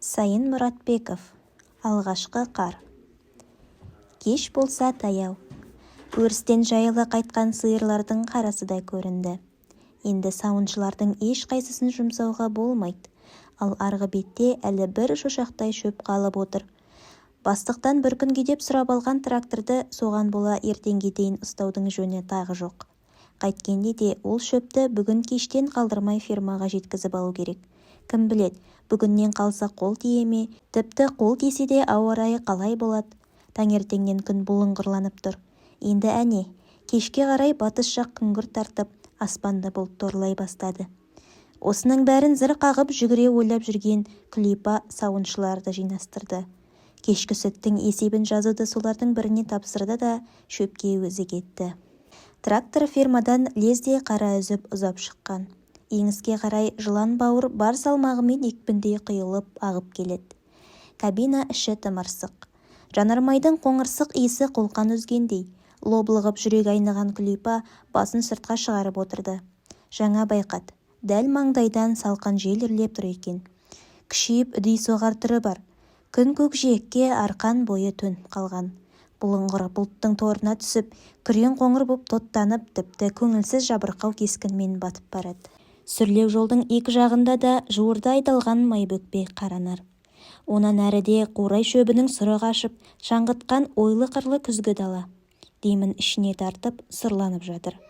Сайын Мұратбеков. Алғашқы қар. Кеш болса таяу. Өрістен жайылы қайтқан сиырлардың қарасы да көрінді. Енді сауыншылардың еш қайсысын жұмсауға болмайды. Ал арғы бетте әлі бір шошақтай шөп қалып отыр. Бастықтан бір күнге деп сұрап алған тракторды соған бола ертеңге дейін ұстаудың жөні тағы жоқ. Қайткенде де ол шөпті бүгін кештен қалдырмай фермаға жеткізіп алу керек. Кім білет, бүгіннен қалса қол тие ме, тіпті қол тисе де ауа райы қалай болады. Таңертеңнен күн бұлыңғырланып тұр. Енді әне, кешке қарай батыс жақ күңгірт тартып, аспанды бұлт торлай бастады. Осының бәрін зыр қағып жүгіре ойлап жүрген Күлипа сауыншыларды жинастырды. Кешкі сүттің есебін жазуды солардың біріне тапсырды да шөпке өзі кетті. Трактор фермадан лезде қара үзіп ұзап шыққан. Еңіске қарай жылан бауыр бар салмағымен екпіндей құйылып ағып келеді. Кабина іші тымырсық. Жанармайдың қоңырсық иісі қолқан үзгендей. Лоблығып жүрек айныған Күлипа басын сыртқа шығарып отырды. Жаңа байқады. Дәл маңдайдан салқын жел үрлеп тұр екен. Күшейіп үдей соғар түрі бар. Күн көкжиекке арқан бойы төніп қалған. Бұлыңғыр бұлттың торына түсіп, күрең қоңыр боп тоттанып, тіпті көңілсіз жабырқау кескінмен батып барады. Сүрлеу жолдың екі жағында да жуырда айдалған майбөкпе қаранар. Онан әріде қурай шөбінің сұры қашып, шаңғытқан ойлы-қырлы күзгі дала. Демін ішіне тартып, сұрланып жатыр.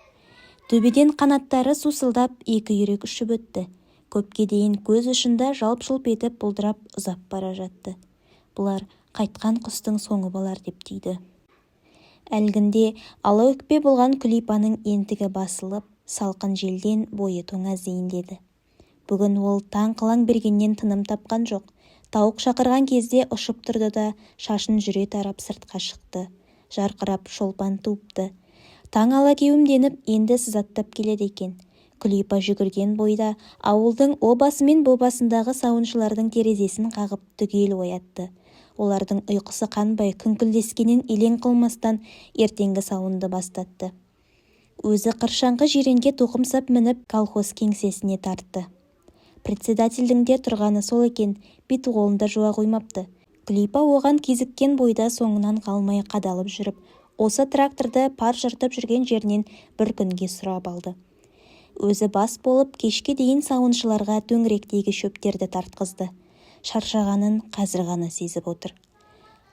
Төбеден қанаттары сусылдап, екі үйрек ұшып өтті. Көпке дейін көз ұшында жалп-жұлп етіп бұлдырап ұзап бара жатты. Бұлар қайтқан құстың соңы болар деп дейді. Әлгінде ала өкпе болған Күлипаның ентігі басылып, салқын желден бойы тоңа зейіндеді. Бүгін ол таң қылаң бергеннен тыным тапқан жоқ. Тауық шақырған кезде ұшып тұрды да шашын жүре тарап сыртқа шықты. Жарқырап шолпан туыпты. Таң ала кеуімденіп енді сызаттап келеді екен. Күлипа жүгірген бойда ауылдың о басы мен бұ басындағы сауыншылардың терезесін қағып түгел оятты. Олардың ұйқысы қанбай күңкілдескенін елең қылмастан ертеңгі сауынды бастатты. Өзі қыршаңқы жиренге тоқымсап мініп колхоз кеңсесіне тартты. Председательдің де тұрғаны сол екен, бет қолында жуа қоймапты. Күлипа оған кезіккен бойда соңынан қалмай қадалып жүріп, осы тракторды пар жыртып жүрген жерінен бір күнге сұрап алды. Өзі бас болып кешке дейін сауыншыларға төңіректегі шөптерді тартқызды. Шаршағанын қазір ғана сезіп отыр.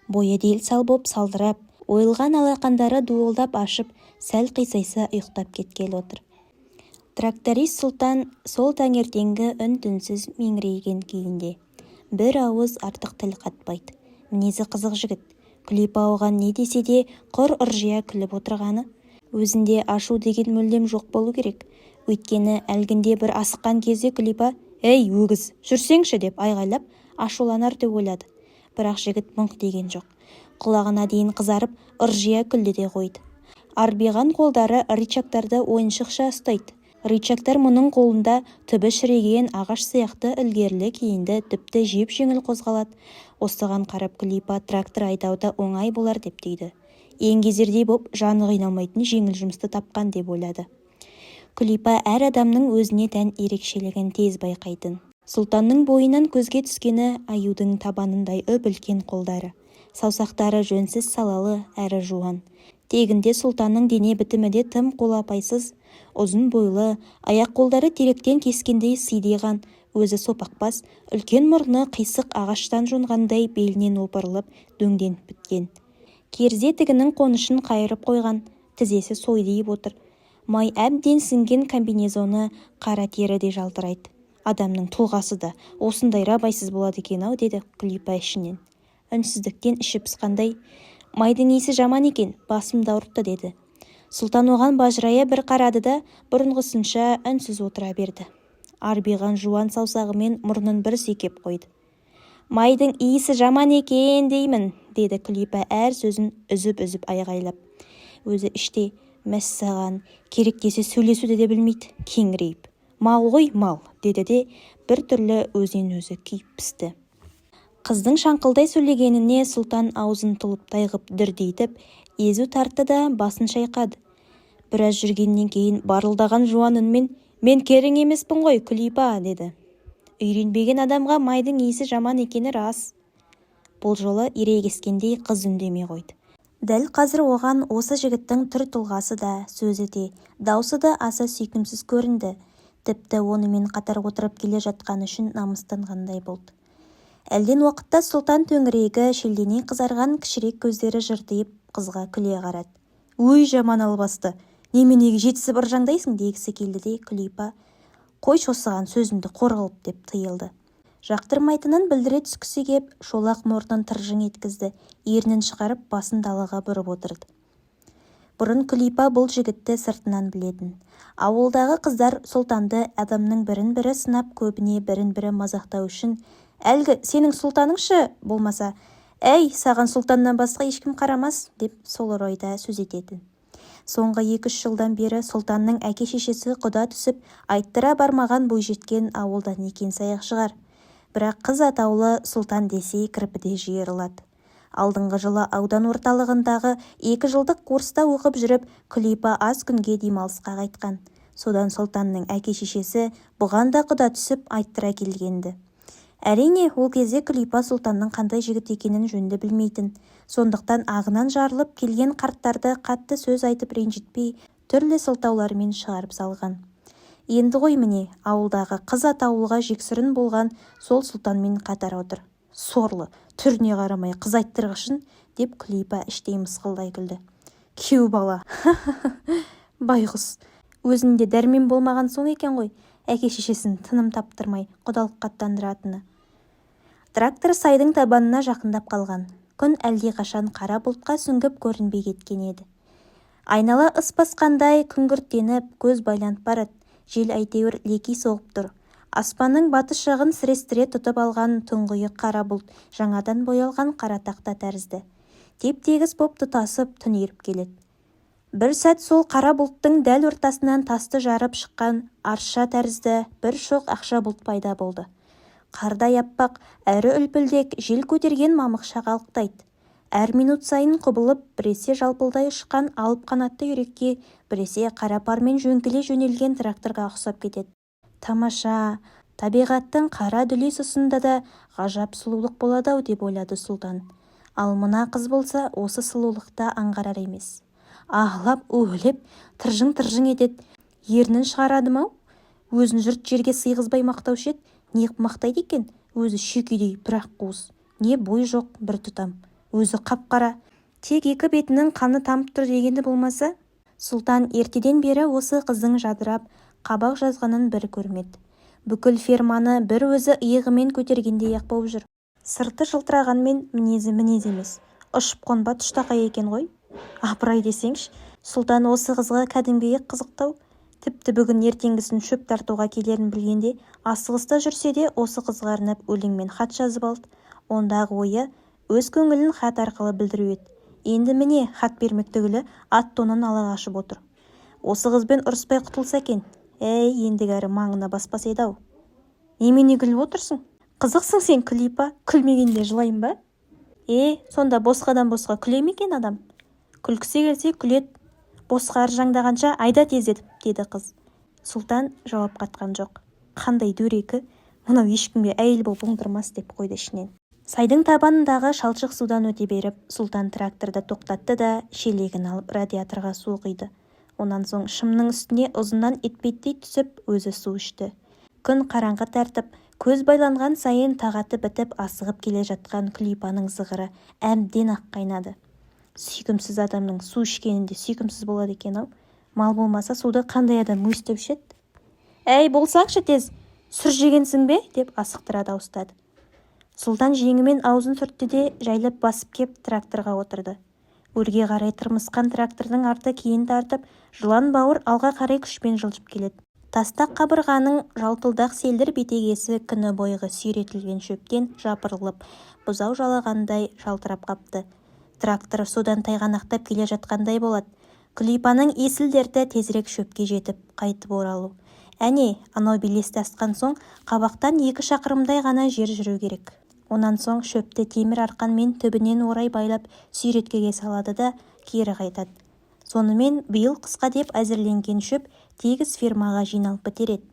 Бойы дел-сал боп салдырап, ойылған алақандары дуылдап ашып, сәл қисайса ұйықтап кеткел отыр. Тракторист Сұлтан сол таңертеңгі үн-түнсіз меңірейген күйінде. Бір ауыз артық тіл қатпайды. Мінезі қызық жігіт. Күлипа оған не десе де құр ыржия күліп отырғаны. Өзінде ашу деген мүлдем жоқ болу керек. Өйткені әлгінде бір асыққан кезде Күлипа «Ей, өгіз, жүрсеңші» деп айғайлап, ашуланар деп ойлады. Бірақ жігіт мұңқ деген жоқ. Құлағына дейін қызарып, ыржия күлді де қойды. Арбиған қолдары рычагтарды ойыншықша ұстайды. Рычагтар мұның қолында түбі шіреген ағаш сияқты ілгерлі кейінді тіпті жеп-жеңіл қозғалады. Осыған қарап Күлипа трактор айдауда оңай болар деп дейді. Еңгезердей боп жаны қиналмайтын жеңіл жұмысты тапқан деп ойлады. Күлипа әр адамның өзіне тән ерекшелігін тез байқайтын. Сұлтанның бойынан көзге түскені аюдың табанындай үп-үлкен қолдары. Саусақтары жөнсіз салалы әрі жуан. Тегінде Сұлтанның дене бітімі де тым қолапайсыз, ұзын бойлы, аяқ-қолдары теректен кескендей сидиған, өзі сопақпас, үлкен мұрны қисық ағаштан жонғандай белінен опырылып, дөңденіп біткен. Керзе тігінің қонышын қайырып қойған, тізесі сойдиып отыр. Май әбден сіңген комбинезоны қара теріде жалтырайды. Адамның тұлғасы да осындай рабайсыз болады екен-ау, деді Күлипа ішінен. Үнсіздіктен іші пысқандай. Майдың иісі жаман екен, басымды ауыртты, деді. Сұлтан оған бажырая бір қарады да бұрынғысынша үнсіз отыра берді. Арбиған жуан саусағымен мұрнын бір сүйкеп қойды. Майдың иісі жаман екен деймін, деді Күлипа әр сөзін үзіп-үзіп айғайлап. Өзі іште мәссаған, керек десе сөйлесуді де білмейді, кеңірейіп. Мал ғой, мал, деді де бір түрлі өзінен өзі күйіп пісті. Қыздың шаңқылдай сөйлегеніне Сұлтан аузын тұлыптай ғып дүрдейтіп, езу тартты да басын шайқады. Біраз жүргеннен кейін барылдаған жуан үнмен «Мен керің емеспін ғой, Күлипа», деді. Үйренбеген адамға майдың иісі жаман екені рас. Бұл жолы ерегескендей қыз үндемей қойды. Дәл қазір оған осы жігіттің түр-тұлғасы да, сөзі де, даусы да аса сүйкімсіз көрінді. Тіпті онымен қатар отырып келе жатқан үшін намыстанғандай болды. Әлден уақытта Сұлтан төңірегі шелдене қызарған кішірек көздері жыртиып қызға күле қарады. Өй жаман албасты, неменеге жетісіп ыржаңдайсың дегісі келді де Күлипа, қой осыған сөзімді қорғалып деп тыйылды. Жақтырмайтынын білдіре түскісі кеп, шолақ мұрнын тыржың еткізді, ернін шығарып басын далаға бұрып отырды. Бұрын Күлипа бұл жігітті сыртынан білетін. Ауылдағы қыздар Сұлтанды адамның бірін-бірі сынап, көбіне бірін-бірі мазақтау үшін «Әлгі сенің сұлтаныңшы, болмаса, әй, саған сұлтаннан басқа ешкім қарамас» деп сол орайда сөз ететін. Соңғы 2-3 жылдан бері Сұлтанның әке-шешесі құда түсіп, айттыра бармаған бойжеткен ауылдан екен саяқ шығар. Бірақ қыз атаулы Сұлтан десе кірпіде жиырылады. Алдыңғы жылы аудан орталығындағы 2 жылдық курста оқып жүріп, Күлипа аз күнге демалысқа қайтқан. Содан Сұлтанның әке-шешесі бұған да құда түсіп айттыра келгенді. Әрине, ол кезде Күлипа Сұлтанның қандай жігіт екенін жөнді білмейтін. Сондықтан ағынан жарылып келген қарттарды қатты сөз айтып ренжітпей, түрлі сылтаулармен шығарып салған. Енді ғой міне, ауылдағы қыз атаулыға жексұрын болған сол Сұлтанмен қатар отыр. Сорлы, түріне қарамай қыз айттырғышын, деп Күлипа іштей мысқылдай күлді. Кеу бала, байғұс, өзінде дәрмен болмаған соң екен ғой, әке-шешесін тыным таптырмай құдалыққа аттандыратыны. Трактор сайдың табанына жақындап қалған. Күн әлдеқашан қара бұлтқа сүңгіп көрінбей кеткен еді. Айнала ыс басқандай күңгірттеніп, көз байланып барады. Жел әйтеуір леки соғып тұр. Аспанның батыс жағын сірестіре тұтып алған тұңғиық қара бұлт жаңадан боялған қара тақта тәрізді. Теп-тегіс боп тұтасып түнеріп келеді. Бір сәт сол қара бұлттың дәл ортасынан тасты жарып шыққан арша тәрізді бір шоқ ақша бұлт пайда болды. Қардай аппақ, әрі үлпілдек жел көтерген мамықша қалықтайды. Әр минут сайын құбылып, біресе жалпылдай ұшқан алып қанатты үйрекке, біресе қара пармен жөңкіле жөнелген тракторға ұқсап кетеді. Тамаша, табиғаттың қара дүлей сұсында да ғажап сұлулық болады-ау деп ойлады Сұлтан. Ал мына қыз болса осы сұлулықта аңғарар емес. Ағлап, өйлеп, тыржың-тыржың етеді. Ернін шығарады-мау? Өзін жұрт жерге сыйғызбай мақтаушы еді. Неғып мақтайды екен? Өзі шүйкедей бір-ақ қуыс. Не бой жоқ, бір тұтам. Өзі қап-қара. Тек 2 бетінің қаны тамып тұр дегенді болмаса? Сұлтан ертеден бері осы қыздың жадырап, қабақ жазғанын бір көрмеді. Бүкіл ферманы бір өзі иығымен көтергендей ақ болып жүр. Сырты жылтырағанмен мінезі мінез емес. Ұшып қонба тұштақай екен ғой. Апырай десеңші, Сұлтан осы қызға кәдімгіге қызықтау. Тіпті бүгін ертеңгісін шөп тартуға келерін білгенде, асығыста жүрсе де осы қызға арнап өлеңмен хат жазып алды. Ондағы ойы өз көңілін хат арқылы білдіру еді. Енді міне хат бермек түгілі ат-тонын ала қашып отыр. Осы қызбен ұрыспай құтылса екен. Ендігәрі маңына баспас еді-ау. Немене күліп отырсың? Қызықсың сен, Күлипа, күлмегенде жылайын ба? Сонда босқадан босқа күле ме екен адам? Күлкісі келсе күлет, босқа ыржаңдағанша айда тездетіп, деді қыз. Сұлтан жауап қатқан жоқ. Қандай дөрекі, мынау ешкімге әйел болып оңдырмас деп қойды ішінен. Сайдың табанындағы шалшық судан өте беріп, Сұлтан тракторды тоқтатты да шелегін алып радиаторға су құйды. Онан соң шымның үстіне ұзыннан етпеттей түсіп, өзі су ішті. Күн қараңғы тартып, көз байланған сайын тағаты бітіп асығып келе жатқан Күлипаның зығыры әбден ақ қайнады. Сүйкімсіз адамның су ішкенінде сүйкімсіз болады екен-ау. Мал болмаса суды қандай адам өстіп ішеді? Әй, болсаңшы тез, сүр жегенсің бе? Деп асықтыра дауыстады. Сұлтан жеңімен аузын сүртті де жайлап басып кеп тракторға отырды. Өрге қарай тырмысқан трактордың арты кейін тартып, жылан бауыр алға қарай күшпен жылжып келеді. Тастақ қабырғаның жалтылдақ селдір бетегесі күні бойғы сүйретілген шөптен жапырылып, бұзау жалағандай жалтырап қапты. Трактор содан тайғанақтап келе жатқандай болады. Күлипаның есіл дерті тезірек шөпке жетіп, қайтып оралу. Әне, анау белесті асқан соң қабақтан 2 шақырымдай ғана жер жүру керек. Онан соң шөпті темір арқанмен түбінен орай байлап сүйреткеге салады да кері қайтады. Сонымен биыл қысқа деп әзірленген шөп тегіс фермаға жиналып бітереді.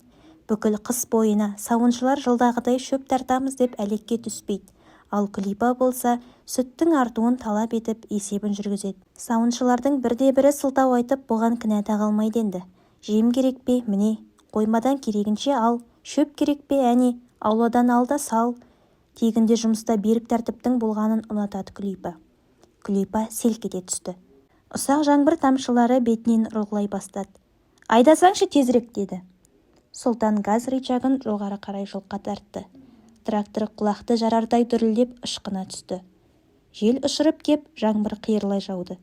Бүкіл қыс бойына сауыншылар жылдағыдай шөп тартамыз деп әлекке түспейді. Ал Күлипа болса сүттің артуын талап етіп есебін жүргізеді. Сауыншылардың бірде-бірі сылтау айтып бұған кінә тағылмайды енді. Жем керек пе? Міне, қоймадан керегінше ал, шөп керек пе? Әне, ауладан ал да сал. Тегінде жұмыста берік тәртіптің болғанын ұнатады Күлипа. Күлипа селк ете түсті. Ұсақ жаңбыр тамшылары бетінен ұрғылай бастады. Айдасаңшы тезірек, деді. Сұлтан газ рычагын жоғары қарай жұлқа тартты. Трактор құлақты жарардай дүрілдеп ышқына түсті. Жел ұшырып кеп, жаңбыр қиырлай жауды.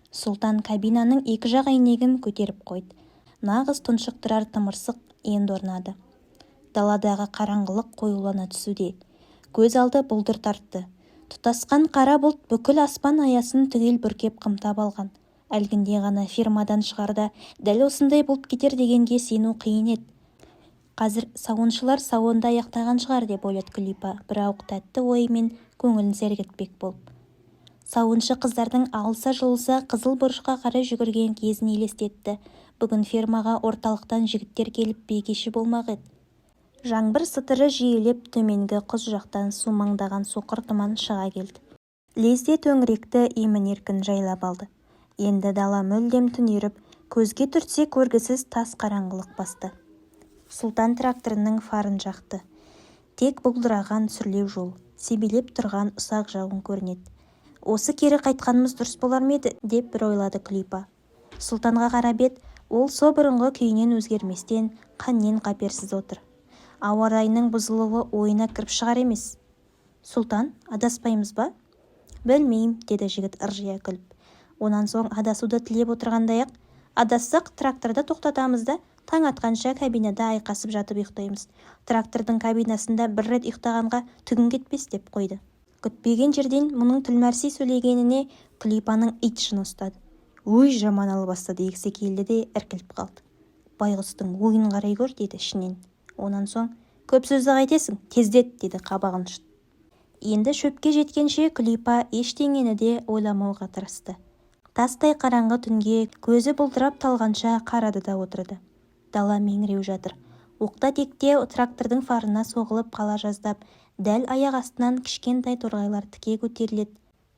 Сұлтан кабинаның екі жақ әйнегін көтеріп қойды. Нағыз тұншықтырар тымырсық енді орнады. Даладағы қараңғылық қоюлана түсуде. Көз алды бұлдыр тартты. Тұтасқан қара бұлт бүкіл аспан аясын түгел бүркеп қымтап алған. Әлгінде ғана фермадан шығарда дәл осындай болып кетер дегенге сену қиын еді. Қазір сауыншылар сауынды аяқтаған шығар деп ойлады Күлипа, бірақ тәтті ойымен көңілін сергітпек болып. Сауыншы қыздардың алыса-жұлыса қызыл бұрышқа қарай жүгірген кезін елестетті. Бүгін фермаға орталықтан жігіттер келіп бейкеші болмақ еді. Жаңбыр сытыры жиілеп төменгі құз жақтан сумаңдаған соқыр тұман шыға келді. Лезде төңіректі емін-еркін жайлап алды. Енді дала мүлдем түнеріп, көзге түртсе көргісіз тас қараңғылық басты. Сұлтан тракторының фарын жақты. Тек бұлдыраған сүрлеу жол, себелеп тұрған ұсақ жауын көрінеді. Осы кері қайтқанымыз дұрыс болар ма еді деп бір ойлады Күлипа. Сұлтанға қарап еді, ол со бұрынғы күйінен өзгерместен қаннен қаперсіз отыр. Ауа райының бұзылуы ойына кіріп шығар емес. Сұлтан, адаспаймыз ба? Білмеймін, деді жігіт ыржия күліп. Онан соң адасуды тілеп отырғандай-ақ, адассақ тракторды тоқтатамыз да таң атқанша кабинада айқасып жатып ұйықтаймыз. Трактордың кабинасында бір рет ұйықтағанға түгін кетпес деп қойды. Күтпеген жерден мұның тілмәрси сөйлегеніне Күлипаның ит жыны ұстады. Өй, жаман алы бастады дегісі келді де іркіліп қалды. Байғұстың ойын қарай көр, деді ішінен. Онан соң, көп сөзді қайтесің, тездет, деді қабағын шыт. Енді шөпке жеткенше Күлипа ештеңені де ойламауға тырысты. Тастай қараңғы түнге көзі бұлдырап талғанша қарады да отырды. Дала меңіреу жатыр. Оқта-текте трактордың фарына соғылып қала жаздап, дәл аяқ астынан кішкентай торғайлар тіке көтеріледі.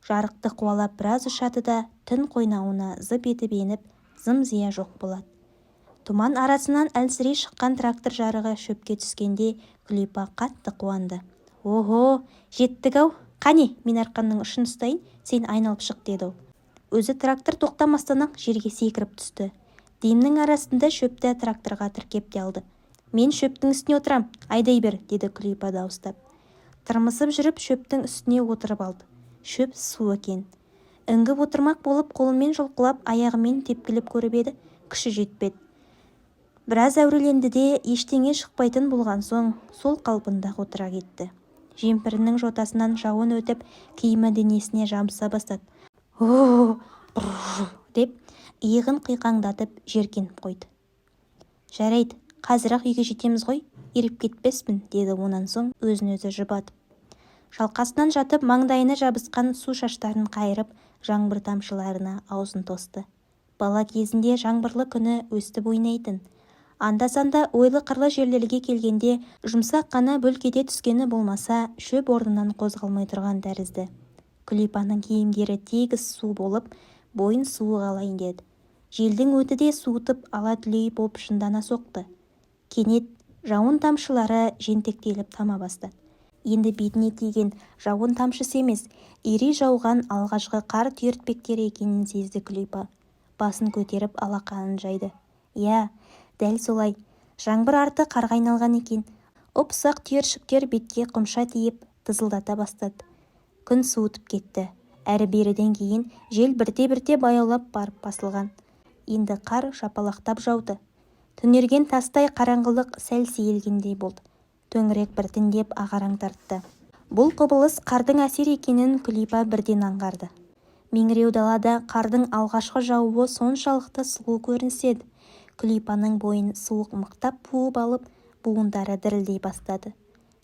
Жарықты қуалап біраз ұшады да түн қойнауына зып етіп еніп, зым-зия жоқ болады. Тұман арасынан әлсірей шыққан трактор жарығы шөпке түскенде Күлипа қатты қуанды. Ого, жеттік-ау. Қане, мен арқанның ұшын ұстайын, сен айналып шық, деді ол. Өзі трактор тоқтамастан-ақ жерге секіріп түсті. Демнің арасында шөпті тракторға тіркеп те алды. Мен шөптің үстіне отырам, айдай бер, деді Күлипа дауыстап. Тырмысып жүріп шөптің үстіне отырып алды. Шөп су екен. Үңгіп отырмақ болып қолымен жұлқылап, аяғымен тепкілеп көріп еді, күші жетпеді. Біраз әуреленді де ештеңе шықпайтын болған соң сол қалпында отыра кетті. Жемпірінің жотасынан жауын өтіп, киімі денесіне жабыса бастады. О, деп иығын қиқаңдатып жеркеніп қойды. Жарайды, қазір-ақ үйге жетеміз ғой, еріп кетпеспін, деді онан соң өзін-өзі жұбатып. Шалқасынан жатып маңдайына жабысқан су шаштарын қайырып, жаңбыр тамшыларына аузын тосты. Бала кезінде жаңбырлы күні өстіп ойнайтын. Анда-санда ойлы-қырлы жерлерге келгенде жұмсақ қана бүлкете түскені болмаса, шөп орнынан қозғалмай тұрған тәрізді. Күлипаның киімдері тегіс су болып, бойын суы қалайын деді. Желдің өті де суытып ала дүлей боп жындана соқты. Кенет жауын тамшылары жентектеліп тама бастады. Енді бетіне тиген жауын тамшысы емес, ири жауған алғашқы қар түйіртпектері екенін сезді Күлипа. Басын көтеріп алақанын жайды. Я, дәл солай. Жаңбыр арты қарға айналған екен. Ұп-ұсақ түйіршіктер бетке құмша тиіп, тызылдата бастады. Күн суытып кетті. Әрі-беріден кейін жел бірте-бірте баяулап барып басылған. Енді қар жапалақтап жауды. Түнерген тастай қараңғылық сәл сейілгендей болды. Төңірек біртіндеп ағараң тартты. Бұл құбылыс қардың әсер екенін Күлипа бірден аңғарды. Меңіреу далада қардың алғашқы жауы соншалықты сұлу көрінседі. Күлипаның бойын суық мықтап буып алып, буындары дірілдей бастады.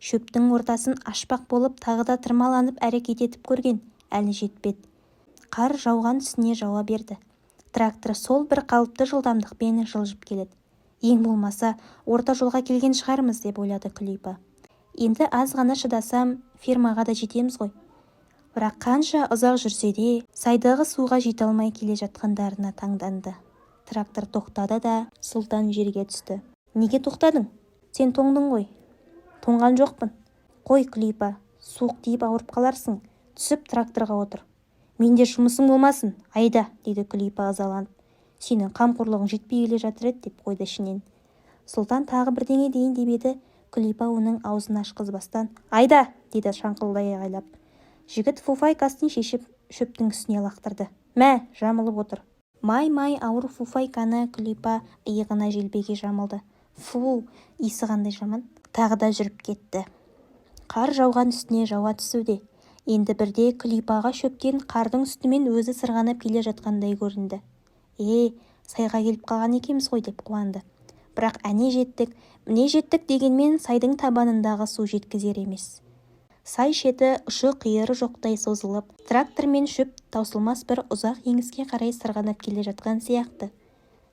Шөптің ортасын ашпақ болып тағы да тырмаланып әрекет етіп көрген, әлі жетпеді. Қар жауған үстіне жауа берді. Трактор сол бір қалыпты жылдамдықпен жылжып келеді. Ең болмаса, орта жолға келген шығармыз деп ойлады Күлипа. Енді аз ғана шыдасам, фермаға да жетеміз ғой. Бірақ қанша ұзақ жүрсе де, сайдағы суға жете алмай келе жатқандарына таңданды. Трактор тоқтады да Сұлтан жерге түсті. Неге тоқтадың? Сен тоңдың ғой. Тоңған жоқпын. Қой Күлипа, суық тиіп ауырып қаларсың. Түсіп тракторға отыр. Менде жұмысың болмасын, айда, деді Күлипа ызаланып. Сенің қамқорлығың жетпей келе жатыр еді деп қойды ішінен. Сұлтан тағы бірдеңе дейін деп еді, Күлипа оның аузын ашқызбастан, айда, деді шаңқылдай айғайлап. Жігіт фуфайкасын шешіп шөптің үстіне лақтырды. Мә, жамылып отыр. Май ауыр фуфайканы Күлипа иығына желбеге жамылды. Фу, иісі қандай жаман. Тағы да жүріп кетті. Қар жауған үстіне жауа түсуде. Енді бірде Күлипаға шөптен қардың үстімен өзі сырғанап келе жатқандай көрінді. Сайға келіп қалған екеміз ғой деп қуанды. Бірақ әне жеттік, міне жеттік дегенмен сайдың табанындағы су жеткізер емес. Сай шеті ұшы-қиыры жоқтай созылып, трактор мен шөп таусылмас бір ұзақ еңіске қарай сырғанап келе жатқан сияқты.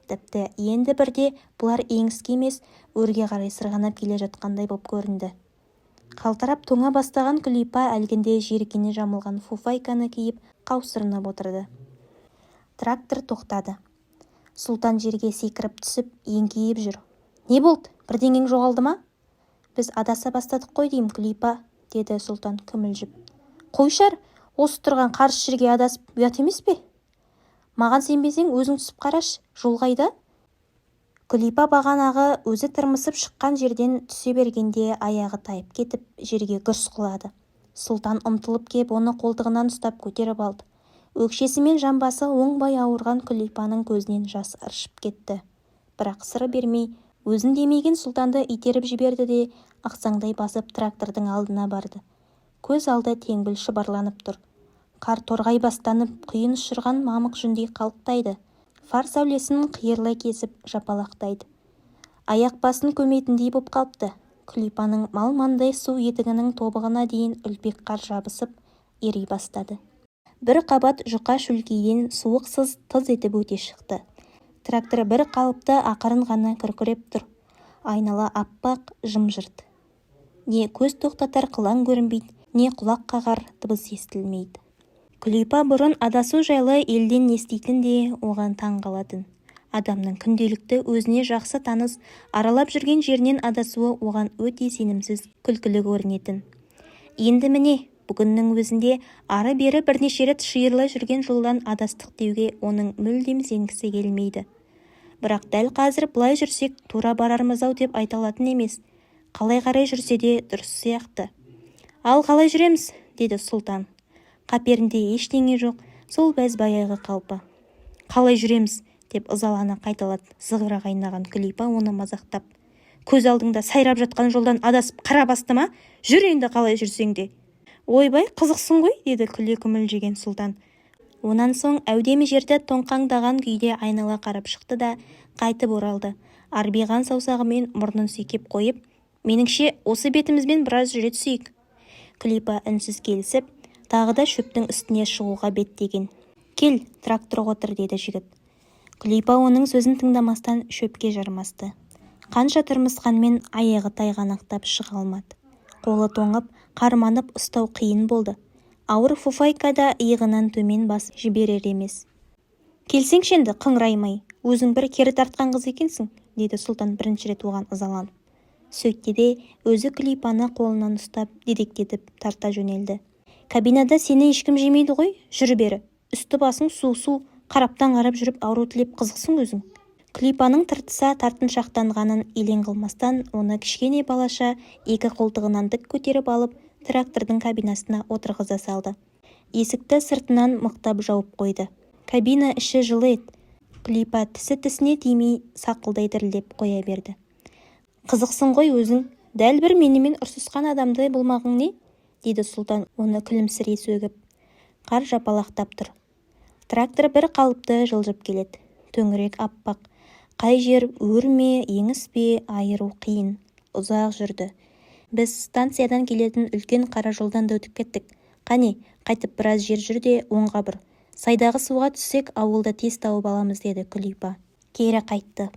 Тіпті енді бірде бұлар еңіске емес, өрге қарай сырғанап келе жатқандай боп көрінді. Қалтырап тоңа бастаған Күлипа әлгінде жеркене жамылған фуфайканы киіп қаусырынып отырды. Трактор тоқтады. Сұлтан жерге секіріп түсіп, еңкейіп жүр. Не болды? Бірдеңең жоғалды ма? Біз адаса бастадық қой деймін, Күлипа, деді Сұлтан күмілжіп. Қойшар, осы тұрған қарсы жерге адасып, ұят емес пе? Маған сенбесең өзің түсіп қараш, жол қайда? Күлипа бағанағы өзі тырмысып шыққан жерден түсе бергенде аяғы тайып кетіп, жерге гүрс құлады. Сұлтан ұмтылып кеп, оны қолтығынан ұстап көтеріп алды. Өкшесі мен жамбасы оңбай ауырған Күлипаның көзінен жас ыршып кетті. Бірақ сыры бермей, өзін демеген Сұлтанды итеріп жіберді де, ақсаңдай басып трактордың алдына барды. Көз алды теңбіл шұбарланып тұр. Қар торғай бастанып, құйын ұшырған мамық жүндей қалықтайды. Фар сәулесін қиырлай кесіп жапалақтайды. Аяқ басын көметіндей боп қалыпты. Күлипаның мал-мандай су етігінің тобығына дейін үлпек қар жабысып, ери бастады. Бір қабат жұқа шөлкейден суықсыз тыз етіп өте шықты. Трактор бір қалыпты ақырын ғана күркіреп тұр. Айнала аппақ, жым-жырт. Не көз тоқтатар қылаң көрінбейді, не құлақ қағар дыбыс естілмейді. Күлипа бұрын адасу жайлы елден еститін де оған таң қалатын. Адамның күнделікті өзіне жақсы таныс, аралап жүрген жерінен адасуы оған өте сенімсіз, күлкілі көрінетін. Енді міне, бүгіннің өзінде ары-бері бірнеше рет шиырлай жүрген жолдан адастық деуге оның мүлдем сенгісі келмейді. Бірақ дәл қазір былай жүрсек тура барармыз-ау деп айта алатын емес. Қалай қарай жүрсе де дұрыс сияқты. Ал қалай жүреміз, деді Сұлтан. Қаперінде ештеңе жоқ, сол бәз-баяғы қалпы. Қалай жүреміз, деп ызалана қайталады зығыра қайнаған Күлипа оны мазақтап. Көз алдыңда сайрап жатқан жолдан адасып қара басты ма? Жүр енді қалай жүрсең де. Ойбай, қызықсың ғой, деді күле күмілжіген Сұлтан. Онан соң әудемі жерді тоңқаңдаған күйде айнала қарап шықты да қайтып оралды. Арбиған саусағымен мұрнын сүйкеп қойып, меніңше осы бетімізбен біраз жүре түсейік. Күлипа үнсіз келісіп, тағы да шөптің үстіне шығуға беттеген. Кел, тракторға отыр, деді жігіт. Күлипа оның сөзін тыңдамастан шөпке жармасты. Қанша тұрмысқанмен аяғы тайғанақтап шыға алмады. Қолы тоңып, қарманып ұстау қиын болды. Ауыр фуфайкада иығынан төмен басып жіберер емес. Келсеңші енді қыңыраймай, өзің бір кері тартқан қыз екенсің, деді Сұлтан бірінші рет оған ызаланып. Сөйтті де өзі Күлипаны қолынан ұстап дедектетіп тарта жөнелді. Кабинада сені ешкім жемейді ғой, жүр бері. Үсті басың су-су, қараптан қарап жүріп ауру тілеп қызықсың өзің. Күлипаның тыртыса тартыншақтанғанын елең қылмастан, оны кішкене балаша екі қолтығынан тік көтеріп алып, трактордың кабинасына отырғыза салды. Есікті сыртынан мықтап жауып қойды. Кабина іші жылы еді. Күлипа тісі тісіне тимей сақылдай дірілдеп қоя берді. Қызықсың ғой өзің, дәл бір менімен ұрсысқан адамдай болмағың не? Деді Сұлтан оны күлімсірей сөгіп. Қар жапалақтап тұр. Трактор бір қалыпты жылжып келеді. Төңірек аппақ. Қай жер өр ме, еңіс пе, айыру қиын. Ұзақ жүрді. Біз станциядан келетін үлкен қара жолдан да өтіп кеттік. Қане, қайтып біраз жер жүр де оңға бұр. Сайдағы суға түссек, ауылда тез тауып аламыз, деді Күлипа. Кері қайтты.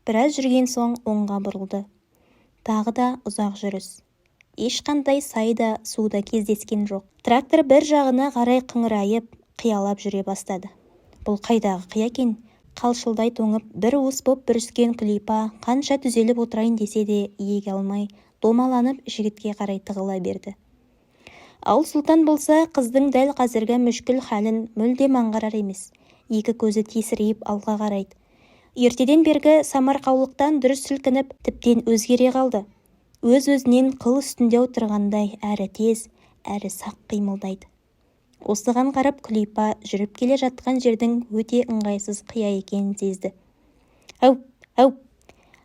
Біраз жүрген соң оңға бұрылды. Тағы да ұзақ жүріс. Ешқандай сайда, суда кездескен жоқ. Трактор бір жағына қарай қыңырайып, қиялап жүре бастады. Бұл қайдағы қия екен? Қалшылдай тоңып, бір уыс боп бүріскен Күлипа қанша түзеліп отырайын десе де иеге алмай, домаланып жігітке қарай тығыла берді. Ал Сұлтан болса, қыздың дәл қазіргі мүшкіл халін мүлдем аңғарар емес. Екі көзі тесірейіп алға қарайды. Ертеден бергі самарқаулықтан дүр сілкініп, тіптен өзгере қалды. Өз-өзінен қыл үстінде отырғандай әрі тез, әрі сақ қимылдайды. Осыған қарап Күлипа жүріп келе жатқан жердің өте ыңғайсыз қия екенін сезді. Әу, әу!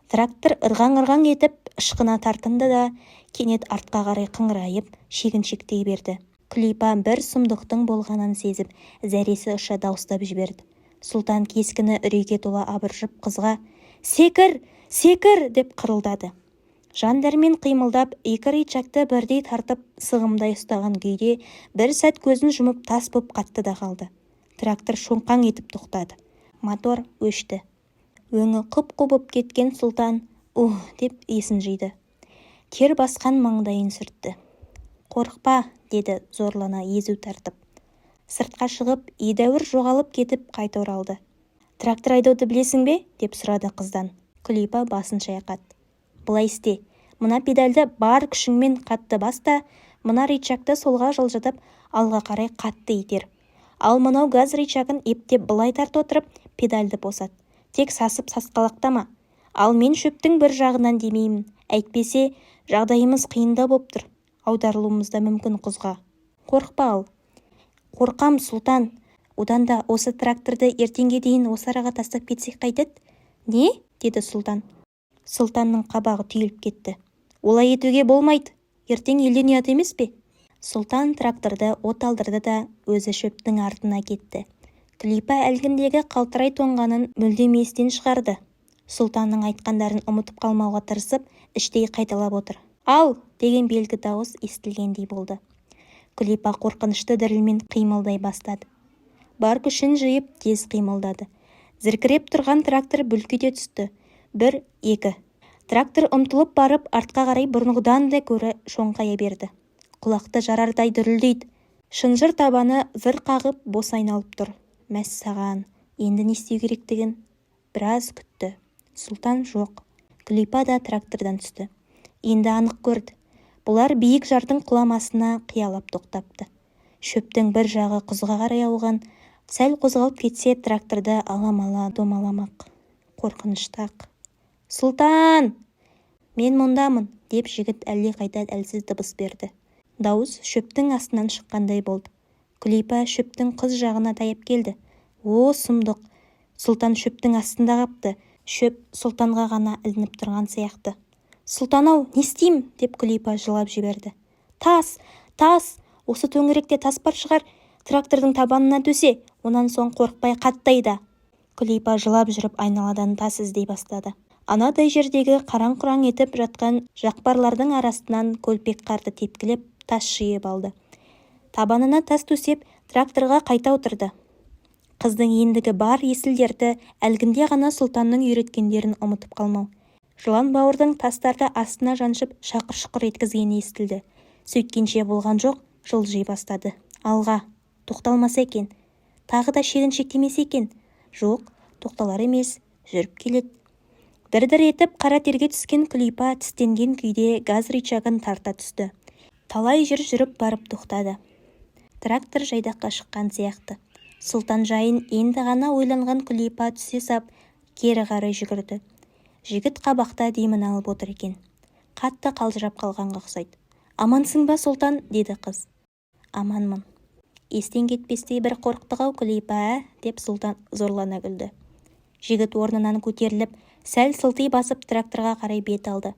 Трактор ырғаң-ырғаң етіп, ышқына тартынды да, кенет артқа қарай қыңырайып, шегіншектей берді. Күлипа бір сұмдықтың болғанын сезіп, зәресі ұша дауыстап жіберді. Сұлтан кескіні үрейге тола абыржып қызға «Секір! Секір!» деп қырылдады. Жан дәрмен қимылдап, екі рычагты бірдей тартып, сығымдай ұстаған күйде бір сәт көзін жұмып тас боп қатты да қалды. Трактор шоңқаң етіп тоқтады. Мотор өшті. Өңі құп-қу боп кеткен Сұлтан деп есін жиды. Тер басқан маңдайын сүртті. «Қорықпа!» деді зорлана езу тартып. Сыртқа шығып, едәуір жоғалып кетіп қайта оралды. «Трактор айдауды білесің бе?» деп сұрады қыздан. Күлипа басын шайқады. «Былай істе, мына педальды бар күшіңмен қатты баста, мына рычагты солға жылжытып, алға қарай қатты itер. Ал мынау газ рычагын ептеп былай тарт отырып, педальды босат. Тек сасып сасқалақтама. Ал мен шөптің бір жағынан демеймін. Әйтпесе, жағдайымыз қиында боп тұр. Аударылуымыз да мүмкін құзға. Қорықпа ал». «Қорқам, Сұлтан. Одан да осы тракторды ертеңге дейін осы араға тастап кетсек қайтеді?» «Не?» деді Сұлтан. Сұлтанның қабағы түйіліп кетті. «Олай етуге болмайды. Ертең елден ұят емес пе?» Сұлтан тракторды от алдырды да өзі шөптің артына кетті. Күлипа әлгіндегі қалтырай тоңғанын мүлдем естен шығарды. Сұлтанның айтқандарын ұмытып қалмауға тырысып, іштей қайталап отыр. «Ал!» деген белгі дауыс естілгендей болды. Күлипа қорқынышты дірілмен қимылдай бастады. Бар күшін жиып тез қимылдады. Зіркіреп тұрған трактор бүлк ете түсті. 1, 2. Трактор ұмтылып барып, артқа қарай бұрынғыдан да көрі шоңқая берді. Құлақты жарардай дүрілдейді. Шынжыр табаны зыр қағып бос айналып тұр. Мәссаған, енді не істеу керектігін біраз күтті. Сұлтан жоқ. Күлипа да трактордан түсті. Енді анық көрді. Бұлар биік жардың құламасына қиялап тоқтапты. Шөптің бір жағы құзға қарай ауған, сәл қозғалып кетсе тракторды аламала домаламақ. Қорқыныштақ. «Сұлтан! Мен мұндамын!» деп жігіт әлдеқайда әлсіз дыбыс берді. Дауыс шөптің астынан шыққандай болды. Күлипа шөптің қыз жағына таяп келді. «О, сұмдық!» Сұлтан шөптің астында қапты. Шөп Сұлтанға ғана ілініп тұрған сияқты. «Сұлтан-ау, не істеймін?» деп Күлипа жылап жіберді. «Тас! Тас! Осы төңіректе тас бар шығар. Трактордың табанына төсе, онан соң қорықпай қаттайда». Күлипа жылап жүріп айналадан тас іздей бастады. Анадай жердегі қараң-құраң етіп жатқан жақпарлардың арасынан көлпек қарды тепкілеп, тас жиып алды. Табанына тас төсеп, тракторға қайта отырды. Қыздың ендігі бар есілдерді әлгінде ғана Сұлтанның үйреткендерін ұмытып қалмау. Жылан бауырдың тастарды астына жаншып шақыр-шұқыр еткізгені естілді. Сөйткенше болған жоқ, жылжи бастады. Алға, тоқталмаса екен. Тағы да шегіншектемесе екен. Жоқ, тоқталар емес, жүріп келеді. Дір-дір етіп қара терге түскен Күлипа тістенген күйде газ рычагын тарта түсті. Талай жер жүріп барып тоқтады. Трактор жайдаққа шыққан сияқты. Сұлтан жайын енді ғана ойланған Күлипа түсе сап, кері қарай жүгірді. Жігіт қабақта демін алып отыр екен. Қатты қалжырап қалғанға ұқсайды. «Амансың ба, Сұлтан?» деді қыз. «Аманмын». «Естен кетпестей бір қорықтық-ау, Күлипа?» деп Сұлтан зорлана күлді. Жігіт орнынан көтеріліп, сәл сылти басып тракторға қарай бет алды.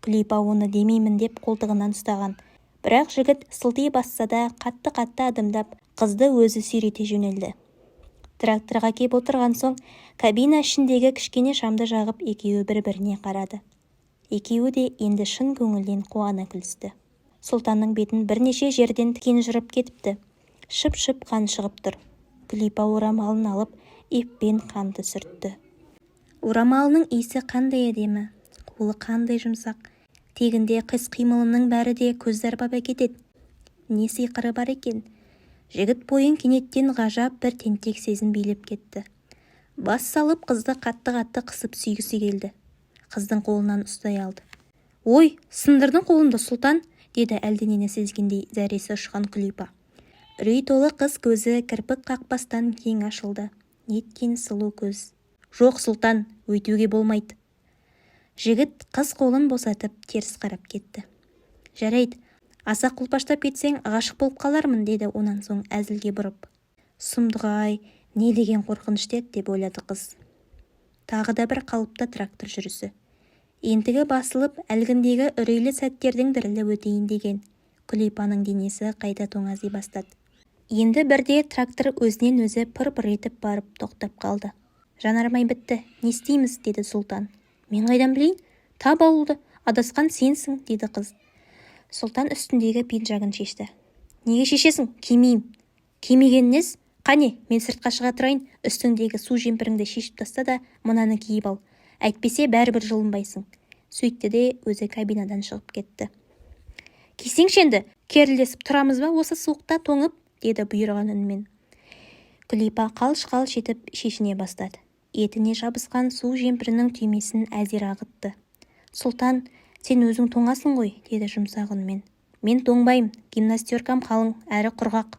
Күлипа оны демеймін деп қолтығынан ұстаған. Бірақ жігіт сылти басса да қатты-қатты адымдап, қызды өзі сүйрете жөнелді. Тракторға кеп отырған соң, кабина ішіндегі кішкене шамды жағып, екеуі бір-біріне қарады. Екеуі де енді шын көңілден қуана күлісті. Сұлтанның бетін бірнеше жерден тікен жырып кетіпті. Шып-шып қан шығып тұр. Күлипа орамалын алып, еппен қанды сүртті. Орамалының иісі қандай әдемі, қолы қандай жұмсақ. Тегінде қимылының бәрі де көз арбап әкетеді. Не сиқыры бар екен? Жігіт бойын кенеттен ғажап бір тентек сезім билеп кетті. Бас салып қызды қатты-қатты қысып сүйгісі келді. Қыздың қолынан ұстай алды. «Ой, сындырдың қолымды, сұлтан!» деді әлденені сезгендей зәресі ұшқан Күлипа. Үрей толы қыз көзі кірпік қақпастан кең ашылды. Неткен сұлу көз. «Жоқ, сұлтан, өйтуге болмайды». Жігіт қыз қолын босатып теріс қарап кетті. «Жарайды, аса құлпаштап кетсең ғашық болып қалармын», деді онан соң әзілге бұрып. «Сұмдық-ай, не деген қорқынышты еді», деп ойлады қыз. Тағы да бір қалыпта трактор жүрісі. Ентігі басылып, әлгіндегі үрейлі сәттердің дірілі өтейін деген Күлипаның денесі қайта тоңази бастады. Енді бірде трактор өзінен өзі пыр-пыр етіп барып тоқтап қалды. «Жанармай бітті, не істейміз?» деді сұлтан. «Мен қайдан білейін? Тап ауылды, адасқан сенсің», деді қыз. Сұлтан үстіндегі пиджагын шешті. «Неге шешесің? Кимеймін». «Кимеген нес? Қане, мен сыртқа шыға тұрайын, үстіңдегі су жемпіріңді шешіп таста да мынаны киіп ал. Әйтпесе бәрібір жылынбайсың». Сөйтті де өзі кабинадан шығып кетті. «Кисеңші енді, керілдесіп тұрамыз ба осы суықта тоңып?» деді бұйырған үнмен. Күлипа қалш-қалш етіп шешіне бастады. Етіне жабысқан су жемпірінің түймесін әзер ағытты. «Сұлтан, сен өзің тоңасың ғой», деді жұмсақ үнмен. «Мен тоңбайым, гимнастеркам қалың әрі құрғақ».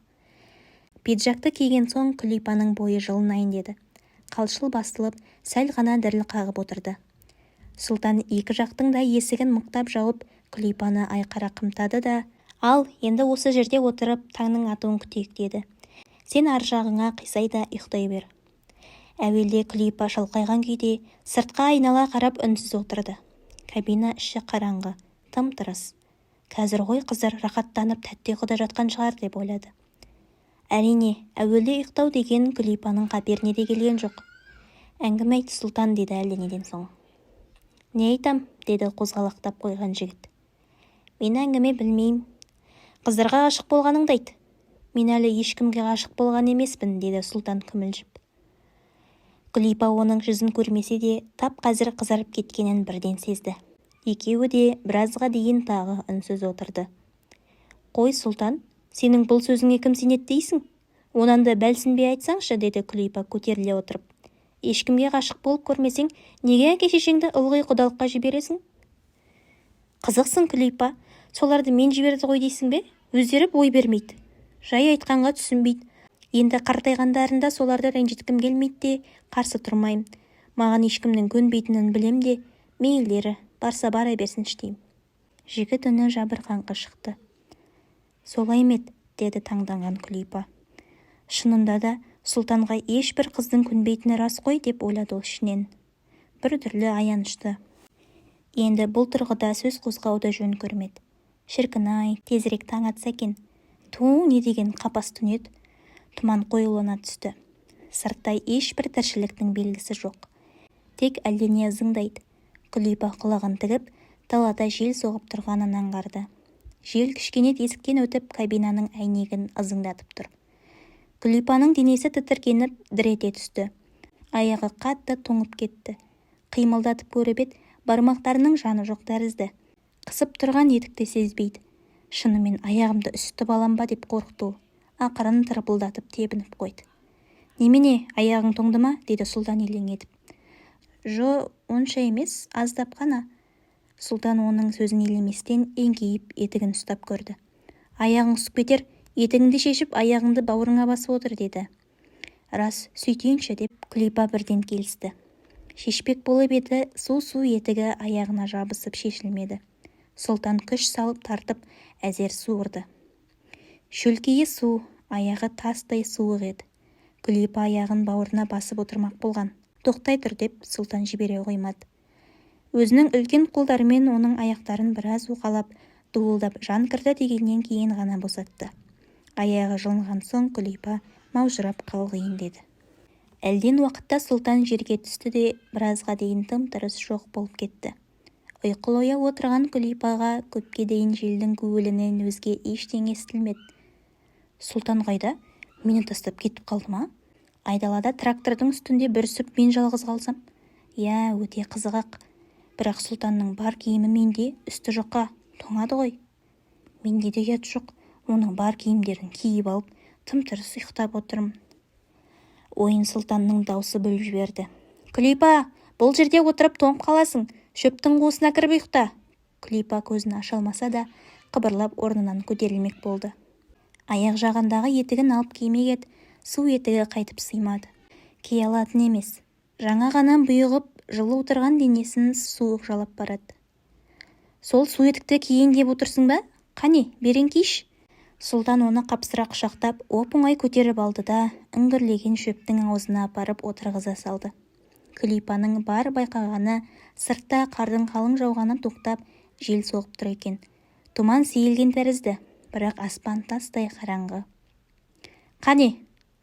Пиджакты киген соң Күлипаның бойы жылынайын деді. Қалшыл басылып, сәл ғана діріл қағып отырды. Сұлтан екі жақтың да есігін мықтап жауып, Күлипаны айқара қымтады да: «Ал, енді осы жерде отырып, таңның атуын күтейік», деді. «Сен ар жағыңа қисай да ұйықтай бер». Әуелде Күлипа шалқайған күйде сыртқа айнала қарап үнсіз отырды. Кабина іші қараңғы, тым-тырыс. Қазір ғой қыздар рахаттанып тәтті ұйқыда жатқан шығар деп ойлады. Әрине, әуелде ұйықтау деген Күлипаның қаперіне де келген жоқ. «Әңгіме айт, сұлтан», деді әлденеден соң. «Не айтам?» деді қозғалақтап қойған жігіт. «Мен әңгіме білмеймін. Қыздарға ғашық болғаныңды айт». «Мен әлі ешкімге ғашық болған емеспін», деді сұлтан күмілжіп. Күлипа оның жүзін көрмесе де тап қазір қызарып кеткенін бірден сезді. Екеуі де біразға дейін тағы үнсіз отырды. «Қой, сұлтан, сенің бұл сөзіңе кім сенеді дейсің? Онан да бәлсінбей айтсаңшы», деді Күлипа көтеріле отырып. «Ешкімге ғашық болып көрмесең, неге әке-шешеңді ылғи құдалыққа жібересің?» «Қызықсың, Күлипа, соларды мен жіберді ғой дейсің бе? Өздері бой бермейді. Жай айтқанға түсінбейді. Енді қартайғандарында соларды ренжіткім келмейді де қарсы тұрмайым. Маған ешкімнің көнбейтінін білем де, мейлдері барса бара берсінші деймін». Жігіт үні жабырқаңқы шықты. «Солай мед», деді таңданған Күлипа. Шынында да сұлтанға ешбір қыздың көнбейтіні рас қой деп ойлады ол ішінен. Бір түрлі аянышты. Енді бұл тұрғыда сөз қозғауды жөн көрмеді. Шіркін-ай, тезірек таң атса екен. Ту, не деген қапас түн еді. Тұман қоюлана түсті. Сырттай ешбір тіршіліктің белгісі жоқ. Тек әлдене ызыңдайды. Күлипа құлағын тігіп, далада жел соғып тұрғанын аңғарды. Жел кішкене тесіктен өтіп кабинаның әйнегін ызыңдатып тұр. Күлипаның денесі тітіркеніп дір ете түсті. Аяғы қатты тоңып кетті. Қимылдатып көріп еді, бармақтарының жаны жоқ тәрізді. Қысып тұрған етікті сезбейді. Шынымен аяғымды үсітіп алам ба деп қорықты ол. Ақырын тырпылдатып тебініп қойды. «Немене, аяғың тоңды ма?» деді сұлтан елең етіп. «Жо, онша емес, аздап қана». Сұлтан оның сөзін елеместен еңкейіп етігін ұстап көрді. «Аяғың үсіп кетер, етігіңді шешіп аяғыңды бауырыңа басып отыр», деді. «Рас, сөйтейінші», деп Күлипа бірден келісті. Шешпек болып еді, су етігі аяғына жабысып шешілмеді. Сұлтан күш салып тартып әзер суырды. Шөлкейі су, аяғы тастай суық еді. Күлипа аяғын бауырына басып отырмақ болған. «Тоқтай тұр», деп сұлтан жібере қоймады. Өзінің үлкен қолдарымен оның аяқтарын біраз уқалап, дуылдап жан кірді дегеннен кейін ғана босатты. Аяғы жылынған соң Күлипа маужырап қалғиын деді. Әлден уақытта сұлтан жерге түсті де біразға дейін тым-тырыс жоқ болып кетті. Ұйқылы отырған Күлипаға көпке дейін желдің гуілінен өзге ештеңе естілмеді. «Сұлтан қайда? Мені тастап кетіп қалды ма? Айдалада трактордың үстінде бүрісіп мен жалғыз қалсам? Иә, өте қызық-ақ. Бірақ сұлтанның бар киімі менде, үсті жоққа, тоңады ғой. Менде де ұят жоқ, оның бар киімдерін киіп алып, тым-тырыс ұйықтап отырмын. Ойын сұлтанның даусы бөліп жіберді. Күлипа, бұл жерде отырып тоңып қаласың, шөптің қуысына кіріп ұйықта. Күлипа көзін аша алмаса да, қыбырлап орнынан көтерілмек болды. Аяқ жағындағы етігін алып кимек еді, су етігі қайтып сыймады. Кие алатын емес. Жаңа ғана бұйығып, жылы отырған денесін суық жалап барады. Сол су етікті киейін деп отырсың ба? Қане, берен киіш. Сұлтан оны қапсыра құшақтап, оп-оңай көтеріп алды да, үңгірлеген шөптің аузына апарып отырғыза салды. Күлипаның бар байқағаны, сыртта қардың қалың жауғаны тоқтап, жел соғып тұр екен. Тұман сейілген тәрізді, бірақ аспан тастай қараңғы. Қане,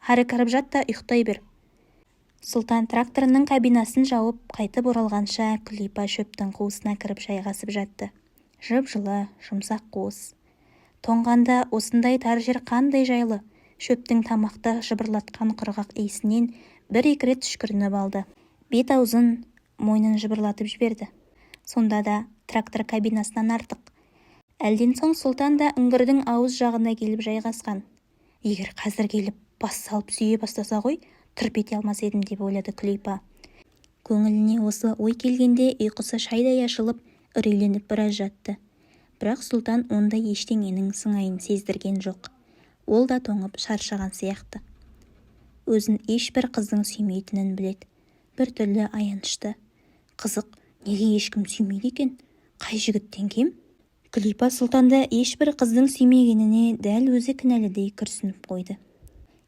ары кіріп жат та ұйықтай бер. Сұлтан тракторының кабинасын жауып, қайтып оралғанша Күлипа шөптің қуысына кіріп жайғасып жатты. Жып-жылы, жұмсақ қуыс. Тоңғанда осындай тар жер қандай жайлы, шөптің тамақты жыбырлатқан құрғақ иісінен бір-екі рет түшкірініп алды. Бет-аузын, мойнын жыбырлатып жіберді. Сонда да трактор кабинасынан артық. Әлден соң сұлтан да үңгірдің ауыз жағына келіп жайғасқан. Егер қазір келіп бас салып сүйе бастаса ғой, тырп ете алмас едім деп ойлады Күлипа. Көңіліне осы ой келгенде ұйқысы шайдай ашылып, үрейленіп біраз жатты. Бірақ сұлтан ондай ештеңенің сыңайын сездірген жоқ. Ол да тоңып шаршаған сияқты. Өзін ешбір қыздың сүймейтінін біледі. Бір түрлі аянышты. Қызық, неге ешкім сүймейді екен? Қай жігіттен кем? Күлипа сұлтанды ешбір қыздың сүймегеніне дәл өзі кінәлідей күрсініп қойды.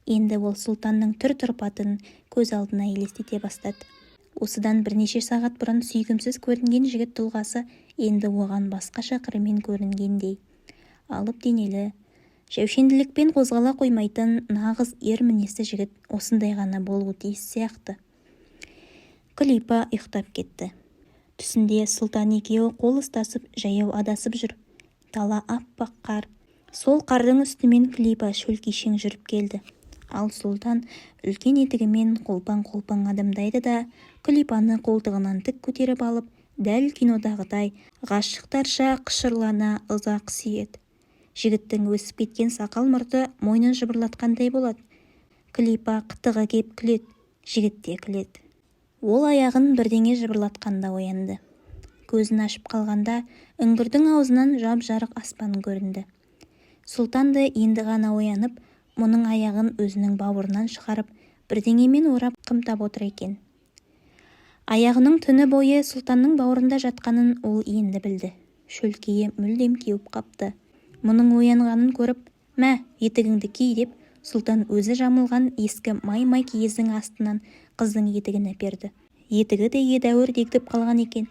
Енді ол сұлтанның түр-тұрпатын көз алдына елестете бастады. Осыдан бірнеше сағат бұрын сүйкімсіз көрінген жігіт тұлғасы енді оған басқаша қырымен көрінгендей. Алып денелі, жәушенділікпен қозғала қоймайтын нағыз ер мінезді жігіт осындай ғана болуы тиіс сияқты. Күлипа ұйықтап кетті. Түсінде сұлтан екеуі қол ұстасып жаяу адасып жүр. Дала аппақ қар. Сол қардың үстімен Күлипа шөлкешең жүріп келді. Ал сұлтан үлкен етігімен қолпаң-қолпаң адамдайды да, Күлипаны қолтығынан тік көтеріп алып, дәл кинодағыдай ғашықтарша қышырлана ұзақ сүйеді. Жігіттің өсіп кеткен сақал мұрты мойнын жыбырлатқандай болады. Күлипа қытығы кеп күледі, жігіт те күледі. Ол аяғын бірдеңе жыбырлатқанда оянды. Көзін ашып қалғанда үңгірдің аузынан жап-жарық аспан көрінді. Сұлтан да енді ғана оянып, мұның аяғын өзінің бауырынан шығарып, бірдеңемен орап қымтап отыр екен. Аяғының түні бойы сұлтанның бауырында жатқанын ол енді білді. Шөлкейі мүлдем кеуіп қапты. Мұның оянғанын көріп, «Мә, етігіңді ки» деп, сұлтан өзі жамылған ескі май-май киіздің астынан қыздың етігін әперді. Етігі де едәуір дегдіп қалған екен.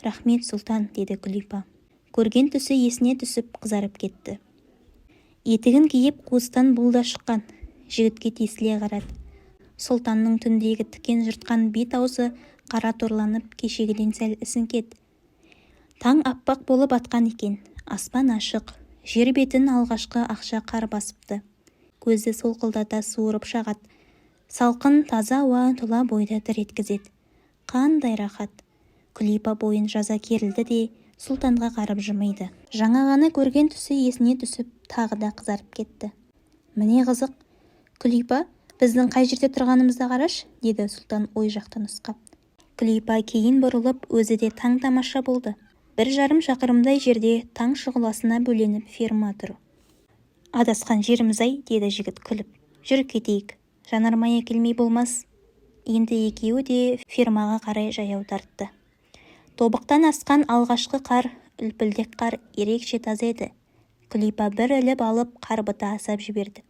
«Рахмет, сұлтан», деді Күлипа. Көрген түсі есіне түсіп қызарып кетті. Етігін киіп қуыстан бұлда шыққан. Жігітке тесіле қарады. Сұлтанның түндегі тікен жыртқан бет-аузы қара торланып, кешегіден сәл ісіңкет. Таң аппақ болып атқан екен. Аспан ашық. Жер бетін алғашқы ақша қар басыпты. Көзі солқылдата суырып шағады. Салқын таза ауа тұла бойды дір еткізеді. Қандай рахат. Күлипа бойын жаза керілді де, сұлтанға қарап жымиды. Жаңа ғана көрген түсі есіне түсіп, тағы да қызарып кетті. «Міне қызық, Күлипа, біздің қай жерде тұрғанымызды қараш», деді сұлтан ой жақтан нұсқап. Күлипа кейін бұрылып, өзі де таң тамаша болды. 1,5 шақырымдай жерде таң шұғыласына бөленіп ферма тұр. «Адасқан жеріміз-ай», деді жігіт күліп. «Жүр кетейік, жанармай әкелмей болмас». Енді екеуі де фермаға қарай жаяу тартты. Тобықтан асқан алғашқы қар, үлпілдек қар ерекше таза еді. Күлипа бір іліп алып қарбыта асап жіберді.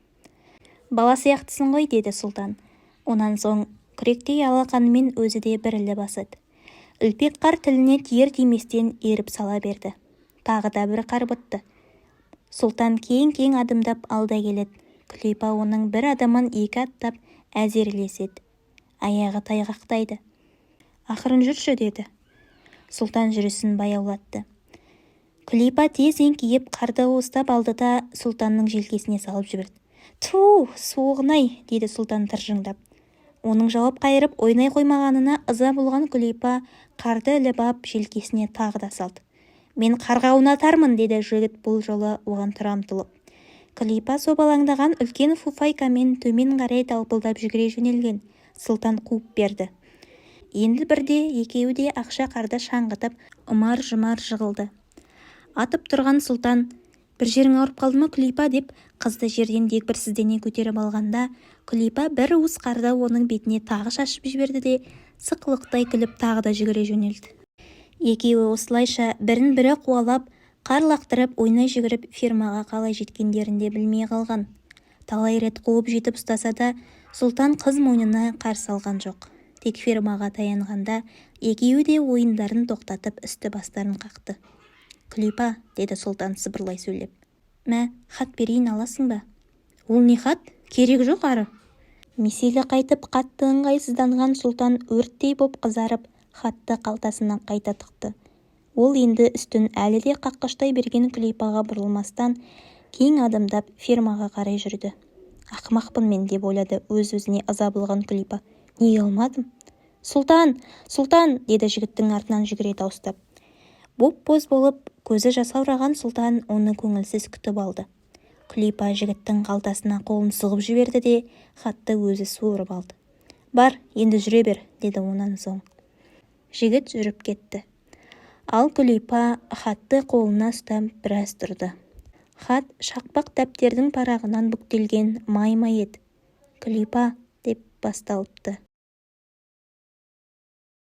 «Бала сияқтысың ғой», деді сұлтан. Онан соң күректей алақанымен өзі де бір іліп асады. Үлпек қар тіліне тиер-тиместен еріп сала берді. Тағы да бір қарбытты. Сұлтан кейін адымдап алда келеді. Күлипа оның бір адамын екі аттап әзерлеседі. Аяғы тайғақтайды. «Ақырын жүрші», деді. Сұлтан жүрісін баяулатты. Күлипа тез еңкейіп қарды уыстап алды да сұлтанның желкесіне салып жіберді. «Ту, суығын-ай», деді сұлтан тыржыңдап. Оның жауап қайырып ойнай қоймағанына ыза болған Күлипа қарды іліп ап желкесіне тағы да салды. «Мен қарға аунатармын», деді жігіт бұл жолы оған тұра ұмтылып. Күлипа собалаңдаған үлкен фуфайкамен төмен қарай далпылдап жүгіре жөнелген. Сұлтан қуып берді. Енді бірде екеуі де ақша қарды шаңғытып ұмар-жұмар жығылды. Атып тұрған Сұлтан: «Бір жерің ауырып қалды ма, Күлипа?» деп қызды жерден дегбірсіздене көтеріп алғанда, Күлипа бір уыс қарды оның бетіне тағы шашып жіберді де сықылықтай күліп тағы да жүгіре жөнелді. Екеуі осылайша бірін-бірі қуалап, қар лақтырып, ойнай жүгіріп фермаға қалай жеткендерін де білмей қалған. Талай рет қуып жетіп ұстаса да, Сұлтан қыз мойнына қарсы алған жоқ. Тек фермаға таянғанда екеуі де ойындарын тоқтатып үсті бастарын қақты. «Күлипа», деді Сұлтан сыбырлай сөйлеп, «Мә, хат берейін, аласың ба?» «Ол не хат? Керек жоқ ары». Меселі қайтып қатты ыңғайсызданған Сұлтан өрттей боп қызарып, хатты қалтасына қайта тықты. Ол енді үстін әлі де қаққыштай берген Күлипаға бұрылмастан кең адымдап фермаға қарай жүрді. «Ақымақпын мен», деп ойлады өз-өзіне ыза болған Күлипа. «Неге алмадым?» «Сұлтан! Сұлтан!» деді жігіттің артынан жүгіре дауыстап. Боп-боз болып, көзі жасаураған Сұлтан оны көңілсіз күтіп алды. Күлипа жігіттің қалтасына қолын сұғып жіберді де хатты өзі суырып алды. «Бар, енді жүре бер», деді онан соң. Жігіт жүріп кетті. Ал Күлипа хатты қолына ұстап біраз тұрды. Хат шақпақ дәптердің парағынан бүктелген май-май еді. «Күлипа» деп басталыпты.